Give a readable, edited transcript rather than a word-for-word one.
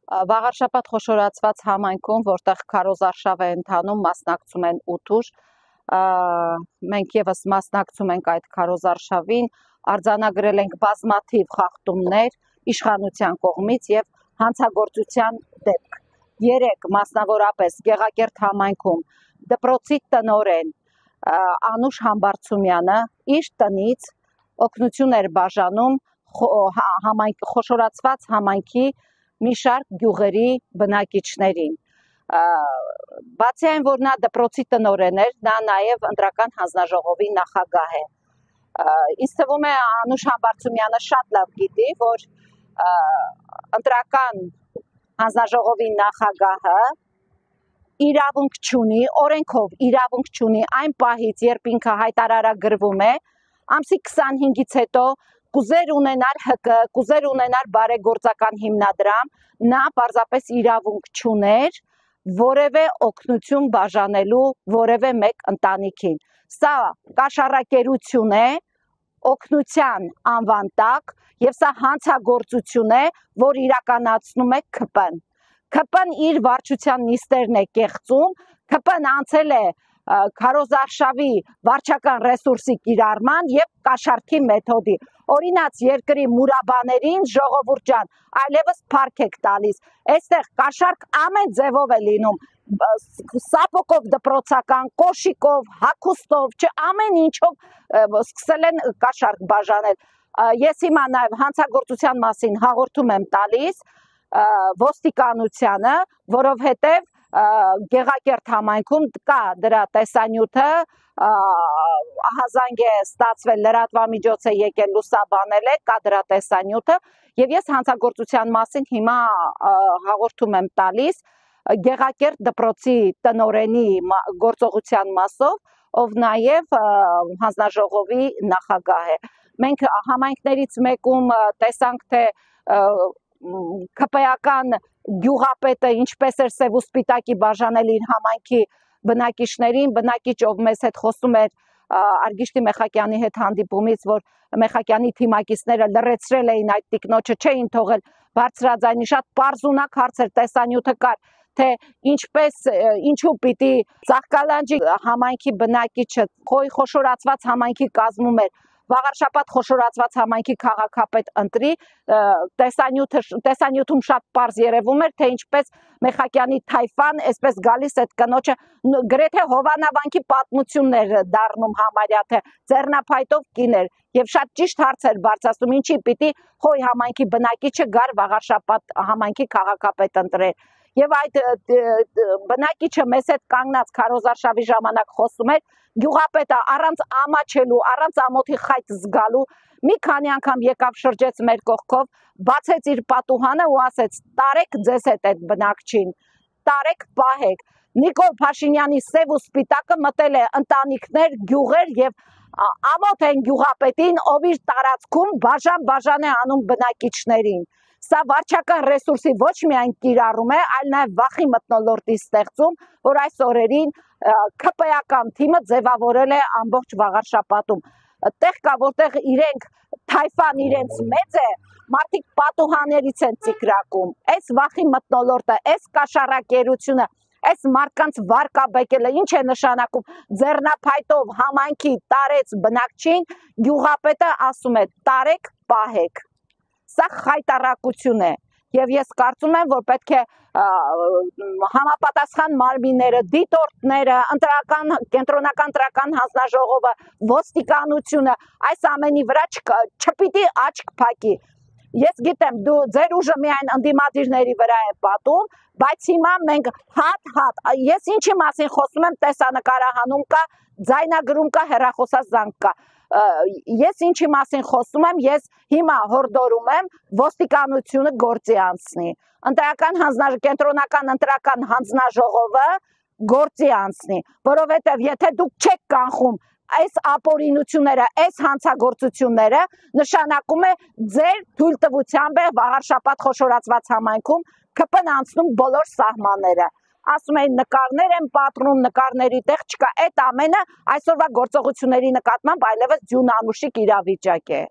Վաղարշաբաթ խոշորացված համայնքում, որտեղ քարոզարշավ է ընթանում, մասնակցում են 8 ուժ, մենք եւս մասնակցում ենք այդ քարոզարշավին, արձանագրել ենք բազմաթիվ խախտումներ իշխանության կողմից եւ հանցագործության դեպք։ 3 մասնավորապես Գեղակերտ համայնքում դպրոցի տնօրեն Անուշ Համբարձումյանը իր տնից օգնություն էր բաժանում խոշորացված համայնքի մի շարք գյուղերի բնակիչներին։ Բացի այն, որ նա դպրոցի տնօրեն էր, նա նաև ընտրական հանձնաժողովի նախագահ է։ Ինձ թվում է Անուշ Համբարձումյանը շատ լավ գիտի, որ ընտրական հանձնաժողովի նախագահը իրավունք չունի, օրենքով իրավունք չունի այն պահից, երբ ինքը հայտարարագրվում է, ամսի 25-ից հետո կուզեր ունենալ ՀԿ, կուզեր ունենալ բարեգործական հիմնադրամ, նա պարզապես իրավունք չուներ որևէ օգնություն բաժանելու որևէ մեկ ընտանիքին։ Սա կաշառակերություն է, օգնության անվան տակ, եւ սա հանցագործություն է, որ իրականացնում է ՔՊ-ն։ ՔՊ-ն իր վարչության նիստերն է կեղծում, ՔՊ-ն անցել է քարոզարշավի վարչական ռեսուրսի կիրառման եւ կաշառքի մեթոդի։ Օրինաց երկրի մուրաբաներին ժողովուրդ ջան, այլևս փառք եք տալիս։ Այստեղ կաշառք ամեն ձևով է լինում, սապոգով դպրոցական, կոշիկով, հագուստով, ամեն ինչով սկսել են կաշառք բաժանել։ Ես հիմա նաեւ հանցագործության մասին հաղորդում եմ տալիս ոստիկանությանը, որովհետեւ Գեղակերտ համայնքում կա դրա տեսանյութը, ահազանգ է ստացվել, լրատվամիջոց է եկել լուսաբանել է, կա դրա տեսանյութը, եւ ես հանցագործության մասին հիմա հաղորդում եմ տալիս Գեղակերտ դպրոցի տնօրենի գործողության մասով, ով նաեւ հանձնաժողովի նախագահ է։ Մենք համայնքներից մեկում տեսանք, թե ՔՊ-ական գյուղապետը ինչպես էր սև ու սպիտակի բաժանել իր համայնքի բնակիչներին, բնակիչ ով մեզ հետ խոսում էր Արգիշտի Մեխակյանի հետ հանդիպումից, որ Մեխակյանի թիմակիցները լռեցրել էին այդ տիկնոջը, չէին թողել բարձրաձայնի, շատ պարզունակ հարց էր, տեսանյութը կար, թե ինչու պիտի Ծաղկալանջի համայնքի բնակիչը խոշորացված համայնքի կազմում էր Վաղարշաբաթ խոշորացված համայնքի քաղաքապետ ընտրի, տեսանյութում շատ պարզ երևում էր, թե ինչպես Մեխակյանի թայֆան, այսպես գալիս այդ կնոջը գրեթե հովանավանքի պատմությունն էր դառնում համարյա, թե ձեռնափայտով կին էր եւ շատ ճիշտ հարց էր բարձրացնում, ինչի պիտի Խոյ համայնքի բնակիչը գար Վաղարշաբաթ համայնքի քաղաքապետ ընտրեր։ Եվ այդ բնակիչը մեզ հետ կանգնած քարոզարշավի ժամանակ խոսում էր, գյուղապետը առանց ամաչելու, առանց ամոթի խայտ զգալու մի քանի անգամ եկավ շրջեց մեր կողքով, բացեց իր պատուհանը ու ասեց. «Տարեք ձեզ հետ այդ բնակչին, տարեք պահեք»։ Նիկոլ Փաշինյանի սև ու սպիտակը մտել է ընտանիքներ, գյուղեր եւ ամոթ են գյուղապետին, ով իր տարածքում բաժան է անում բնակիչներին։ Սա վարչական ռեսուրսի ոչ միայն կիրառում է, այլ նաև վախի մթնոլորտի ստեղծում, որ այս օրերին ՔՊ-ական թիմը ձևավորել է ամբողջ Վաղարշաբաթում։ Տեղ կա, որտեղ իրենք թայֆան իրենց մեծ է, մարդիկ պատուհաներից են ծիկրակում։ Այս վախի մթնոլորտը, այս կաշառակերությունը, այս մարդկանց վարկաբեկելը ինչ է նշանակում, ձեռնափայտով համայնքի տարեց բնակչին, գյուղապետը ասում է տարեք պահեք։ Սա խայտառակություն է եւ ես կարծում եմ, որ պետք է համապատասխան մարմինները, դիտորդները, կենտրոնական ընտրական հանձնաժողովը, ոստիկանությունը այս ամենի վրա չպիտի աչք փակի։ Ես գիտեմ, ձեր ուժը միայն ընդդիմադիրների վրա է պատում, բայց հիմա մենք հատ, ես ինչի մասին խոսում եմ, տեսանկարահանում կա, ձայնագրում կա, հեռախոսազանգ կա։ Ես ինչի մասին խոսում եմ, ես հիմա հորդորում եմ ոստիկանությունը գործի անցնի, կենտրոնական ընտրական հանձնաժողովը գործի անցնի, որովհետև եթե դուք չեք կանխում այս ապօրինությունները, այս հանցագործությունները, նշանակում է ձեր թույլտվությամբ է Վաղարշաբաթ խոշորացված համայնքում ՔՊ-ն անցնում բոլոր սահմանները։ Ասում էին նկարներ են պատռում, նկարների տեղ չկա, այդ ամենը այսօրվա գործողությունների նկատմամբ այլևս ձյուն անուշիկ իրավիճակ է։